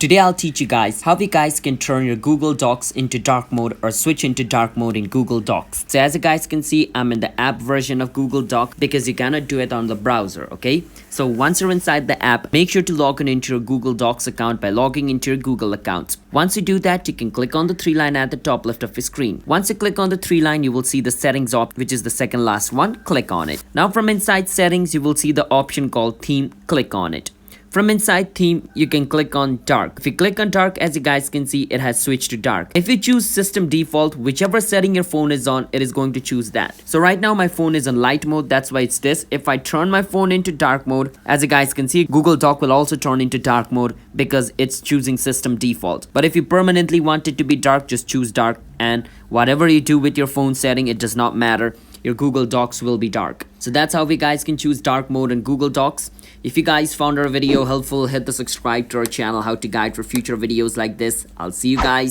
Today I'll teach you guys how you guys can turn your Google Docs into dark mode or switch into dark mode in Google Docs. So as you guys can see, I'm in the app version of Google Docs because you cannot do it on the browser, okay? So once you're inside the app, make sure to log in into your Google Docs account by logging into your Google account. Once you do that, you can click on the three line at the top left of your screen. Once you click on the three line, you will see the settings option, which is the second last one. Click on it. Now from inside settings, you will see the option called theme. Click on it. From inside theme, you can click on dark. If you click on dark, as you guys can see, it has switched to dark. If you choose system default, whichever setting your phone is on, it is going to choose that. So right now my phone is on light mode, that's why it's this. If I turn my phone into dark mode, as you guys can see, Google Doc will also turn into dark mode because it's choosing system default. But if you permanently want it to be dark, just choose dark, and whatever you do with your phone setting, it does not matter. Your Google Docs will be dark. So that's how we guys can choose dark mode in Google Docs. If you guys found our video helpful, hit the subscribe to our channel, how to guide for future videos like this. I'll see you guys